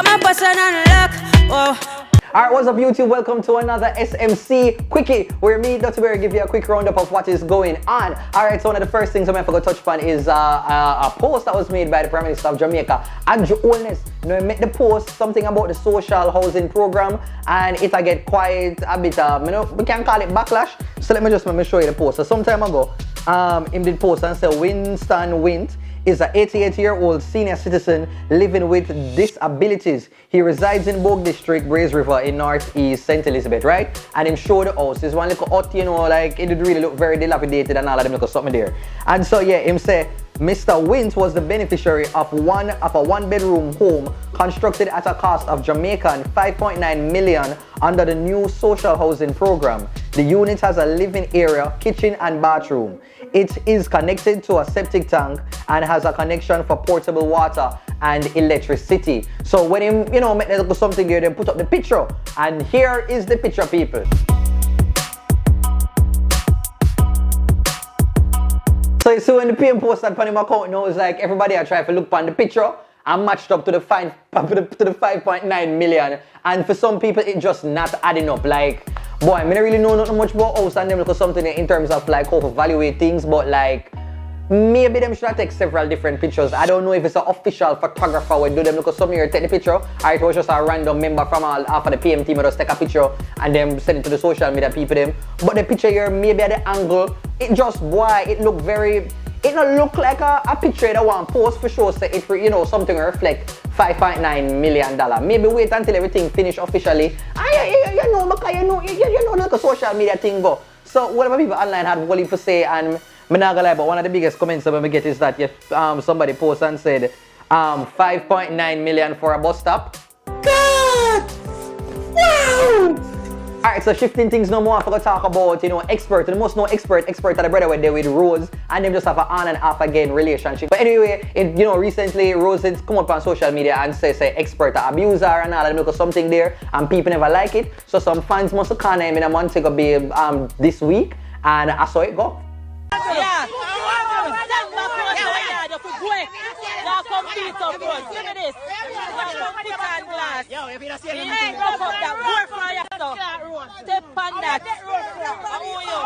Come and pass and unlock. Oh. Alright, what's up YouTube? Welcome to another SMC Quickie, where me, Duttyberry, give you a quick roundup of what is going on. Alright, so one of the first things I'm going to touch upon is a post that was made by the Prime Minister of Jamaica, Holness. You know, he made the post something about the social housing program, and it'll get quite a bit, you know, we can call it backlash. So let me show you the post. So some time ago, him did post and said Winston Wint is an 88-year-old senior citizen living with disabilities. He resides in Bogue District, Braze River in Northeast St. Elizabeth, right? And him show the house. It's one little hut, you know, like it did really look very dilapidated and all of them look something there. And so yeah, him say Mr. Wint was the beneficiary of a one-bedroom home constructed at a cost of Jamaican 5.9 million under the new social housing program. The unit has a living area, kitchen and bathroom. It is connected to a septic tank and has a connection for portable water and electricity. So when him, you know, make them look something here, then put up the picture. And here is the picture, people. So you see when the PM post that on him account now, it's like everybody I try to look on the picture and matched up to the 5.9 million. And for some people, it just not adding up. Like, boy, I don't really know nothing much about house and them look something in terms of like how to evaluate things, but like maybe them should take several different pictures. I don't know if it's an official photographer would do them look some here take the picture, or it was just a random member from half of the PM team who just take a picture and then send it to the social media people them. But the picture here, maybe at the angle, it just boy, it look very. It don't look like a picture that one post for sure say it, you know, something reflect $5.9 million. Maybe wait until everything finish officially. You know, because you know like a social media thing go. So whatever people online had what to say, and I'm not gonna lie, but one of the biggest comments that we get is that somebody posted and said 5.9 million for a bus stop. God! Wow! Alright, so shifting things no more, I'm going to talk about, you know, expert. The most known expert are the brother were there with Rose, and them just have an on and off again relationship. But anyway, you know, recently Rose has come up on social media and say expert abuser and all that, because something there, and people never like it. So some fans must have called him in a month ago, babe, this week, and I saw it go. Yeah. Come beat up bros. Give me this. Come put on glass. Yo, if you don't see anything, ain't up that. Work for yourself. Step on that. How are you?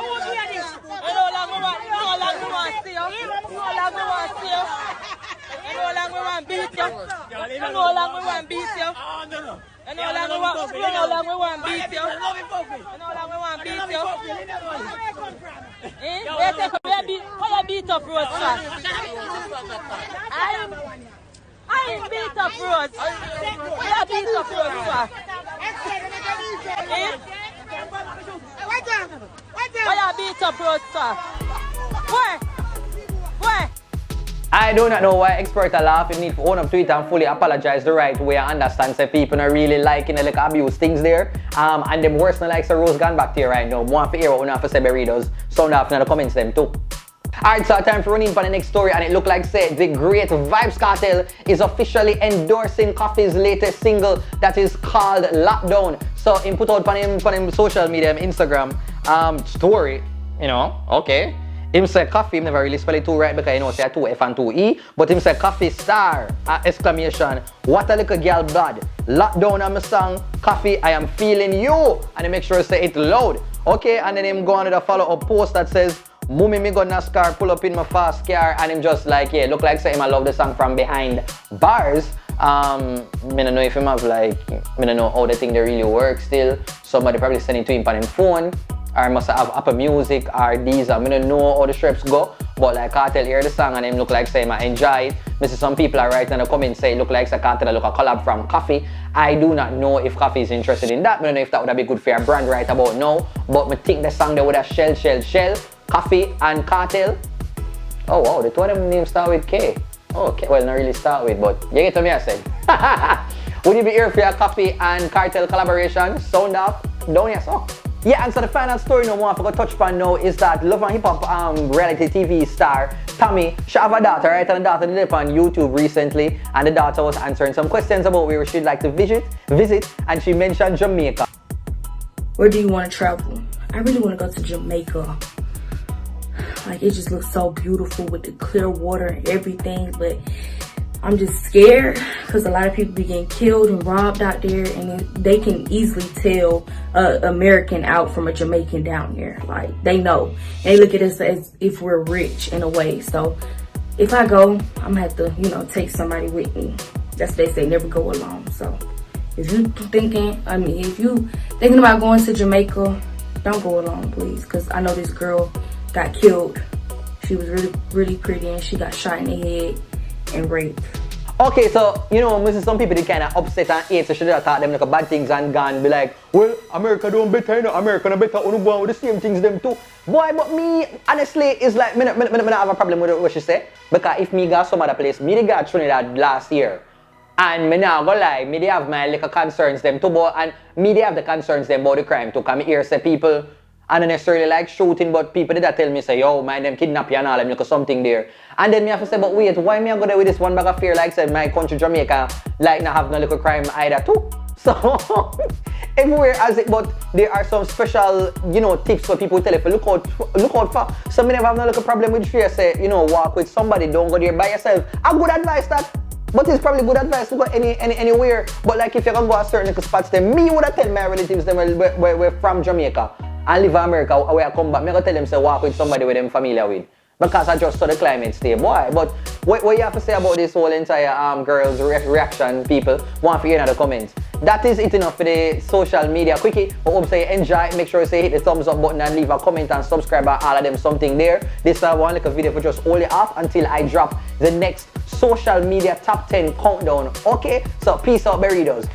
I no longer want to see you. No longer want to see you. I no longer want to beat you. I no longer want to beat you. I no longer want to beat you. I no longer want to beat you. How you beat up Rose, sir? I ain't beat up Rose. How you beat up Rose, sir? How you beat up Rose, sir? Where? I do not know why experts are laughing. Need to own up to it and fully apologize the right way. I understand say people are really liking the like abuse things there. And them worse than like so Rose gone back to you right now. More for hear what we have to say readers. Sound off in the comments them too. Alright, so time for running for the next story, and it look like say the great Vybz Kartel is officially endorsing Koffee's latest single that is called Lockdown. So he put out on him social media, Instagram story, you know, okay. Him say Koffee, never really spell it too right because you know say 2 F and 2 E, but him say Koffee star exclamation, what a little girl blood. Lockdown on my song, Koffee, I am feeling you, and he make sure to say it loud. Okay, and then him go on to the follow-up post that says Mummy me go NASCAR, pull up in my fast car, and him just like, yeah, look like say him I love the song from behind bars. I don't know if him have like, I don't know how the thing they really work still. Somebody probably send it to him on his phone, or must have Apple Music, or these, I don't know how the strips go, but like Kartel hear the song and him look like say him I enjoy it. I see some people are writing in the comments say look like say Kartel look a collab from Koffee. I do not know if Koffee is interested in that. I don't know if that would have been good for a brand right about now, but I think the song they would have shell, Koffee and Kartel. Oh wow, the two of them names start with K. Okay, well not really start with, but you get to me I said. Would you be here for your Koffee and Kartel collaboration? Sound off, down here so. Yeah, and so the final story no more I forgot to touch upon now is that Love and Hip Hop reality TV star Tommie, she have a daughter, right? And the daughter did it on YouTube recently, and the daughter was answering some questions about where she'd like to visit, and she mentioned Jamaica. Where do you want to travel? I really want to go to Jamaica. Like, it just looks so beautiful with the clear water and everything, but I'm just scared because a lot of people be getting killed and robbed out there, and they can easily tell American out from a Jamaican down here. Like, they know. They look at us as if we're rich in a way. So if I go, I'm gonna have to, you know, take somebody with me. That's what they say, never go alone. So if you thinking about going to Jamaica, don't go alone, please. Because I know this girl got killed. She was really, really pretty, and she got shot in the head and raped. Okay, so, you know, some people, they kind of upset and hate, so should have thought them like bad things and gone, be like, well, America don't better, you know, America don't better, you know, with the same things them too. Boy, but me, honestly, it's like, I don't have a problem with what she say, because if me got some other place, me they got Trinidad last year, and me now go lie, me they have my little concerns them too, but, and me they have the concerns them about the crime too, because me hear say people, I don't necessarily like shooting, but people did that tell me, say, yo, man, them kidnap you and all, them look something there. And then me have to say, but wait, why me I go there with this one bag of fear, like said, my country Jamaica, like not have no little crime either too. So, everywhere as it, but there are some special, you know, tips for people tell you, look out for. So me never have no little problem with fear, say, you know, walk with somebody, don't go there by yourself. A good advice that, but it's probably good advice to go anywhere. But like if you're gonna go to certain little spots, then me would have tell my relatives them we're from Jamaica and live in America, where I come back, me gonna tell them say walk with somebody with them familiar with. Because I just saw the climate stay, boy. But what you have to say about this whole entire girls' reaction, people, want to hear in the comments. That is it enough for the social media quickie. I hope you enjoy. Make sure you say hit the thumbs up button and leave a comment and subscribe and all of them something there. This is one little video for just hold it off until I drop the next social media top 10 countdown. Okay? So peace out, burritos.